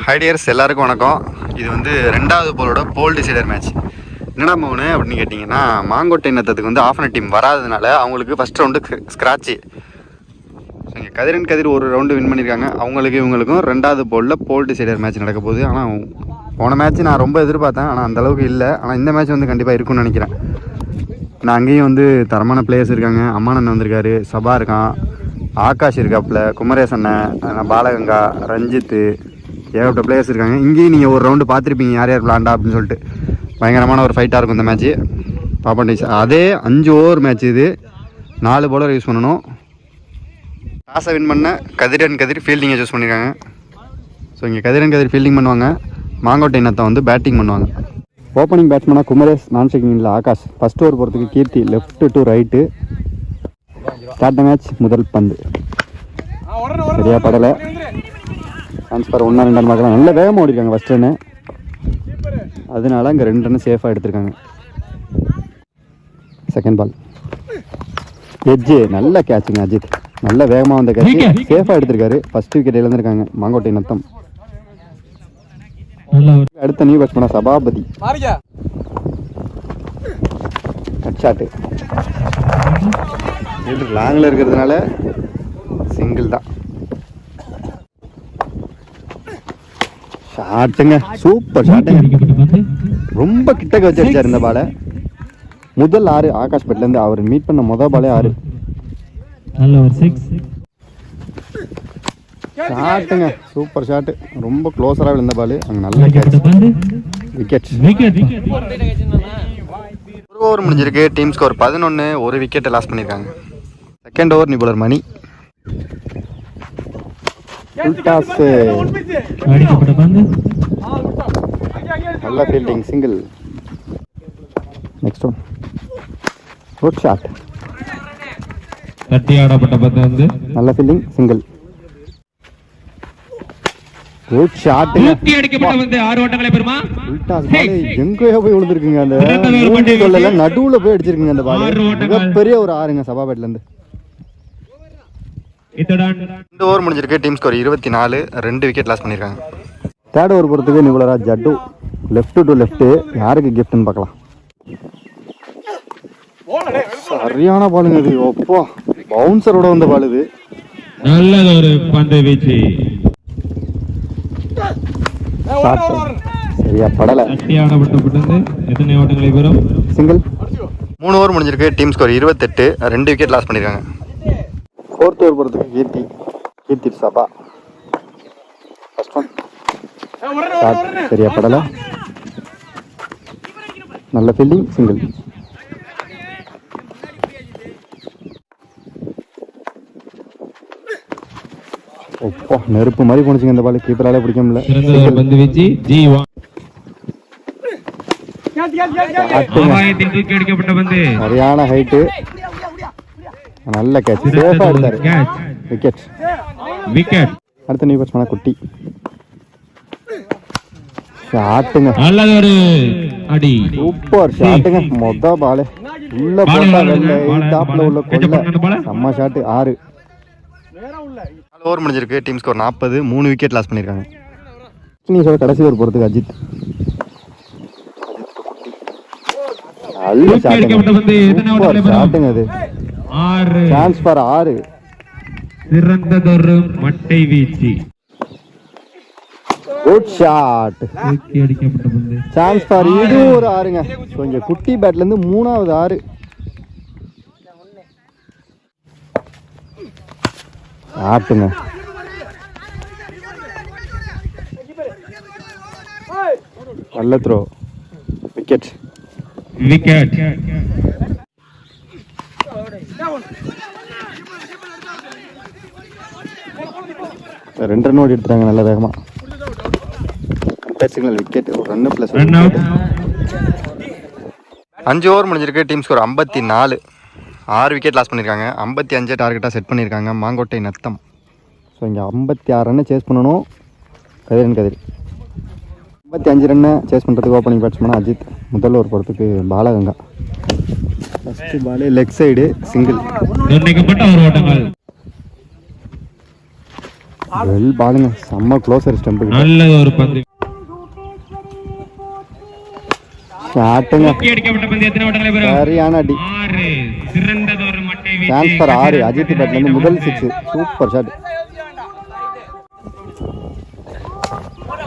High tears எல்லாருக்கும் வணக்கம். இது வந்து ரெண்டாவது போலோட போல் டிசைடர் மேட்ச். என்னடா மௌனு அப்படின்னு கேட்டிங்கன்னா, மாங்கோட்டை நத்தத்துக்கு வந்து ஆஃப் டீம் வராததுனால அவங்களுக்கு ஃபஸ்ட் ரவுண்டு ஸ்க்ராட்சு. ஸோ இங்கே கதிர் ஒரு ரவுண்டு வின் பண்ணியிருக்காங்க. அவங்களுக்கு இவங்களுக்கும் ரெண்டாவது போலில் போல் டிசைடர் மேட்ச் நடக்க போகுது. ஆனால் போன மேட்ச் நான் ரொம்ப எதிர்பார்த்தேன், ஆனால் அந்தளவுக்கு இல்லை. ஆனால் இந்த மேட்ச் வந்து கண்டிப்பாக இருக்கும்னு நினைக்கிறேன். நான் அங்கேயும் வந்து தரமான பிளேயர்ஸ் இருக்காங்க. அம்மானன் வந்திருக்காரு, சபா இருக்கான், ஆகாஷ் இருக்காப்புல, குமரேசண்ணன், பாலகங்கா, ரஞ்சித்து, ஏகப்பட்ட பிளேயர்ஸ் இருக்காங்க. இங்கேயும் நீங்கள் ஒரு ரவுண்டு பார்த்துருப்பீங்க யார் யார் விளாண்டா அப்படின்னு சொல்லிட்டு. பயங்கரமான ஒரு ஃபைட்டாக இருக்கும் இந்த மேட்ச்சு. பாப்பா அதே 5 ஓவர் மேட்ச். இது 4 பவுலர் யூஸ் பண்ணணும். டாஸை வின் பண்ண கதிர் ஃபீல்டிங்கை சூஸ் பண்ணியிருக்காங்க. ஸோ இங்கே கதிர் ஃபீல்டிங் பண்ணுவாங்க, மாங்கோட்டை நத்தம் வந்து பேட்டிங் பண்ணுவாங்க. ஓப்பனிங் பேட்ஸ்மேனாக குமரேஷ், நான் செக்கிங்கில் ஆகாஷ், ஃபஸ்ட் ஓவர் போகிறதுக்கு Keerthi, left to right. Start the match. முதல் பந்து சரியாக படலை. ட்ரான்ஸ்ஃபர் 1-2 பார்க்கலாம். நல்ல வேகமாக ஓடிருக்காங்க ஃபஸ்ட் ரன்னு, அதனால இங்கே 2 ரன்னு சேஃபாக எடுத்திருக்காங்க. செகண்ட் பால் எட்ஜு, நல்ல கேட்சுங்க அஜித், நல்ல வேகமாக வந்த கேட்ச், சேஃபாக எடுத்திருக்காரு. ஃபஸ்ட் விக்கெட் இழந்திருக்காங்க மாங்கோட்டை நத்தம். அடுத்த நியூ பேட்ஸ்மேனா சபாபதி, கட் ஷாட்டு. லாங்கில் இருக்கிறதுனால சிங்கிள் தான். ஷாட்டுங்க, சூப்பர் ஷாட்டுங்க, ரொம்ப கிட்டக்க வச்சு அடிச்சார் இந்த பாலை. முதல் 6 ஆகாஷ் பேட்லேருந்து அவர் மீட் பண்ண முதல் பாலே 6. ஷாட்டுங்க, சூப்பர் ஷாட்டு, ரொம்ப க்ளோஸராக விழுந்த பால். அங்கே நல்ல கேட்ச், விக்கெட். ஒரு ஓவர் முடிஞ்சிருக்கு. டீம் ஸ்கோர் 11, ஒரு விக்கெட்டை லாஸ் பண்ணியிருக்காங்க. செகண்ட் ஓவர் நிபுலர் மணி, நல்ல fielding, single. Next one good shot, நல்ல ஃபீல்டிங், சிங்கிள். குட் ஷாட், எங்கேயோ போய் விழுந்திருக்குங்க. அந்த நடுவுல போய் அடிச்சிருக்குங்க அந்த பால். மிகப்பெரிய ஒரு 6ங்க சபாபேட்ல இருந்து. இந்த ஓவர் முடிஞ்சிருக்கு. டீம் ஸ்கோர் 24, 2 விக்கெட் லாஸ் பண்ணியிருக்காங்க. தேர்ட் ஓவர் போகிறதுக்கு நிபுலரா ஜட்டு, லெஃப்ட் டு லெஃப்ட். யாருக்கு கிஃப்ட்னு பார்க்கலாம். சரியான பாலுங்க இது. ஒப்பா, பவுன்சரோட வந்த பால் இது. நல்ல ஒரு பந்து வீச்சு, சரியா படல. சிங்கிள். 3 ஓவர் முடிஞ்சிருக்கு. டீம் ஸ்கோர் 28, 2 விக்கெட் லாஸ் பண்ணியிருக்காங்க. ஃபோர்த் ஓவர் போகிறதுக்கு கீர்த்தி சபா. ஃபர்ஸ்ட் ஒன் ஷாட், சரியா படல. நல்ல ஃபீல்டிங், சிங்கிள். ஒப்பா, நெருப்பு மாதிரி போனுச்சுங்க இந்த பால். கீப்பராலே பிடிக்க முடியல. சரியான ஹைட்டு, நல்ல கேட்ச், சேஃபா எடுத்தாரு. விக்கெட். அடுத்த நியூ பேட்ஸ்மேனா குட்டி. ஷாட்டுங்க, சூப்பர் ஷாட்டுங்க. மொத பால் உள்ள போட்டா டாப்ல உள்ள கொல்ல. செம்ம ஷாட்டு. 6 ஓவர் முடிஞ்சிருக்கு. டீம் ஸ்கோர் 40, 3 விக்கெட் லாஸ் பண்ணியிருக்காங்க. இன்னிங்ஸோட கடைசி ஓவர் போகிறதுக்கு அஜித். நல்ல ஷாட்டுங்க அது. Chance for 6. சிறந்ததொரு மட்டை வீச்சு, குட் ஷாட். சான்ஸ் ஃபார் இது ஒரு 6ங்க. ஸோ இங்கே குட்டி பேட்ல இருந்து 3வது 6. ஷாட்டுங்க, நல்ல த்ரோ, விக்கெட். 2 ரன் ஓடி எடுத்துட்டாங்க நல்ல வேகமா. சிக்னல் விக்கெட், ஒரு ரன் பிளஸ். 5 ஓவர் முடிஞ்சிருக்கு. டீம் ஸ்கோர் 54, 6 விக்கெட் லாஸ் பண்ணியிருக்காங்க. 55 டார்கெட்டாக செட் பண்ணியிருக்காங்க மாங்கோட்டை நத்தம். ஸோ இங்கே 56 ரன்னை சேஸ் பண்ணணும். கதிர் 55 ரன்னை சேஸ் பண்ணுறதுக்கு ஓப்பனிங் பேட்ஸ்மேனாக அஜித். முதல் ஓவர் போகிறதுக்கு பாலகங்கா. ஃபஸ்ட்டு பாலே லெக் சைடு, சிங்கிள். வெல் பாலுங்க, செம்ம க்ளோசர் ஸ்டம்புக்கு. நல்ல ஒரு பந்து. ஷாட்டுங்க, தூக்கி அடிக்கப்பட்ட பந்து. எத்தனை ஓட்டங்களை பெறும்? சரியான அடி. 6. சிறந்ததொரு மட்டை வீச்சு. Chance for 6. அஜித் பேட்ல இருந்து முதல் 6. Super shot.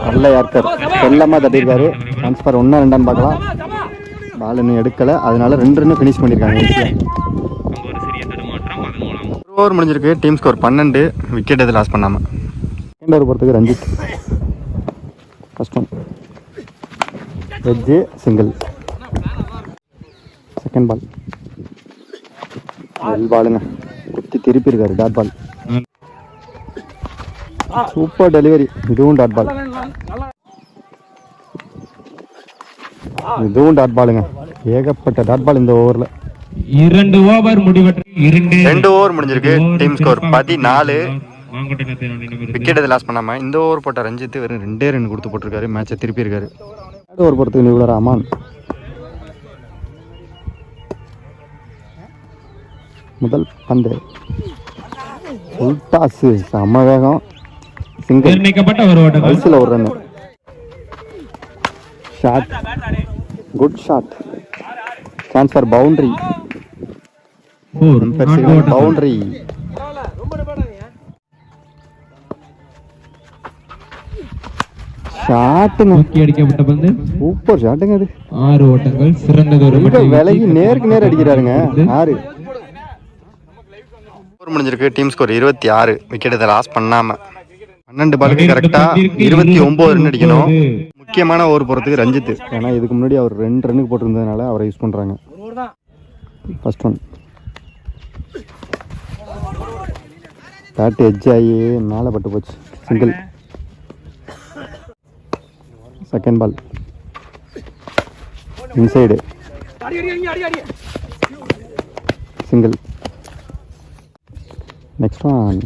நல்ல யார்கர் செல்லமா தட்டியிருக்காரு. சான்ஸ் ஃபார் 1 2 பார்க்கலாம். பால் இன்னும் எடுக்கல, அதனால 2 ரன் ஃபினிஷ் பண்ணியிருக்காங்க. ஒரு ஓவர் முடிஞ்சிருக்கு. Team score 12. விக்கெட் எது லாஸ் பண்ணாம. செகண்ட் ஓவர் பொறுத்துக்கு Ranjith first one edge single. Second ball well பாலுங்க, குத்தி திருப்பி இருக்காரு. Dot ball, super delivery. இதுவும் டாட் பால், இதுவும் டாட் பாலுங்க. ஏகப்பட்ட டாட் பால் இந்த ஓவரில். 2 ஓவர் முடிவற்று. 2 ஓவர் முடிஞ்சிருக்கு. Team score 14. விக்கெட் எது லாஸ் பண்ணாம. இந்த ஓவர் போட்ட ரஞ்சித் வெறும் 2 ரன் கொடுத்து போட்டிருக்காரு. மேட்சை திருப்பி இருக்காரு. ஓவர் பொறுத்துக்கு நியூலர் அமான் முதல் பந்து ஃபுல் டாஸ், செம்ம வேகம். சிங்கிள், நிர்ணயிக்கப்பட்ட ஒரு ஓட்டம். வயசுல ஒரு run. Shot, good shot. Chance for boundary. Boundary. ஷாட்டுங்க, தூக்கி அடிக்கப்பட்ட பந்து. சூப்பர் ஷாட்டுங்க. அது 6 ஓட்டங்கள். சிறந்ததொரு மட்டை வீச்சு. விலகி நேருக்கு நேர் அடிக்கிறாருங்க. 6 ஓவர் முடிஞ்சிருக்கு. Team score 26. விக்கெட் இதை லாஸ் பண்ணாம. 12 பாலுக்கு கரெக்டா 29 ரன் அடிக்கணும். முக்கியமான ஓவர் போறதுக்கு ரஞ்சித், ஏன்னா இதுக்கு முன்னாடி அவர் 2 ரன்னுக்கு போட்டிருந்ததுனால அவரை யூஸ் பண்றாங்க. ஃபர்ஸ்ட் ஒன் பேட் எட்ஜ் ஆகி மேலே பட்டு போச்சு. Single. Second ball inside, single. Next one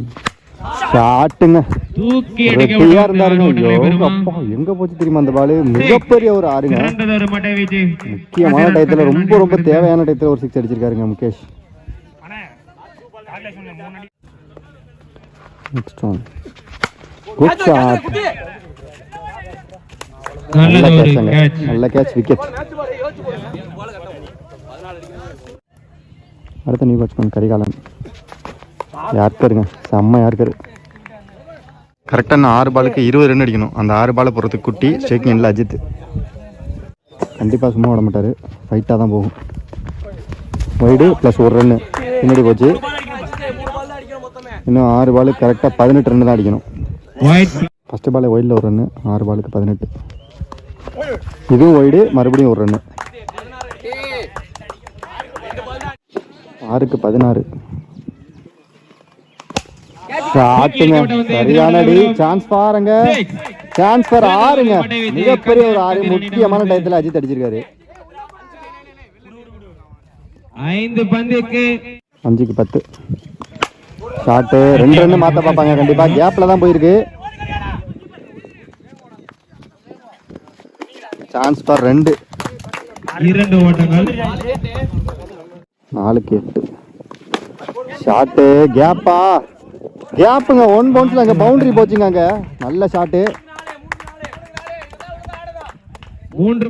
ஷாட்டுங்க, தூக்கி ரெட்டியா இருந்தாருங்க. அடிக்கப்பட்ட அப்பா எங்க போச்சு தெரியுமா அந்த பால்? மிகப்பெரிய ஒரு 6ங்க. சிறந்ததொரு மட்டை வீச்சு. முக்கியமான டயத்துல, ரொம்ப ரொம்ப தேவையான டயத்துல ஒரு 6 அடிச்சிருக்காருங்க Mukesh. Next one good shot. நல்ல கேட்ச்ங்க, நல்ல கேட்ச். விக்கெட். அடுத்த நியூ பேட்ஸ்மேன் கரிகாலன். யார்கருங்க, செம்ம யார்கர். கரெக்டாக 6 பாலுக்கு 20 ரன் அடிக்கணும். அந்த 6 பாலை போகிறதுக்கு குட்டி ஸ்ட்ரைக்கிங் இல்லை அஜித். கண்டிப்பாக சும்மா விட மாட்டார், ஃபைட்டாக தான் போகும். வைடு ப்ளஸ் 1 ரன்னு பின்னாடி போச்சு. இன்னும் 6 பாலுக்கு கரெக்டாக 18 ரன்னு தான் அடிக்கணும். ஃபஸ்ட்டு பாலே வைடில் 1 ரன்னு, 6 பாலுக்கு 18. இதுவும் வைடு, மறுபடியும் 1 ரன்னு. 6க்கு 16. ஷாட்டுங்க, சரியான அடி. சான்ஸ் பாருங்க, சான்ஸ் ஃபார் 6ங்க. மிகப்பெரிய ஒரு 6. முக்கியமான டயத்தில் அஜித் அடிச்சிருக்காரு. 5 பந்துக்கு 5க்கு 10. ஷாட்டு 2 ரன்னு மாற்ற பார்ப்பாங்க கண்டிப்பா. கேப்ல தான் போயிருக்கு. Chance for 2. 2 ஓட்டங்கள். 4க்கு 8. ஷாட்டு கேப்பா, கேப்புங்க. 1 பவுன்ஸ்ல அங்கே பவுண்டரி போச்சுங்க. அங்கே நல்ல ஷாட்டு. 3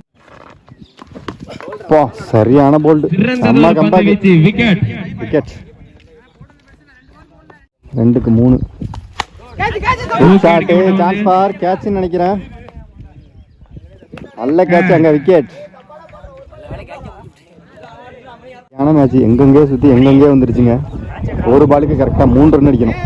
சரியான போல்டு. செம்ம கம்பேக். விக்கெட். விக்கெட். 2க்கு 3. ஷாட்டு, சான்ஸ் ஃபார் கேட்ச்னு நினைக்கிறேன். நல்ல கேட்ச் அங்கே. விக்கெட். மேட்ச் எங்கெங்கே சுற்றி எங்கெங்கே வந்துருச்சுங்க. ஒரு பாலுக்கு கரெக்டாக 3 ரன் அடிக்கணும்.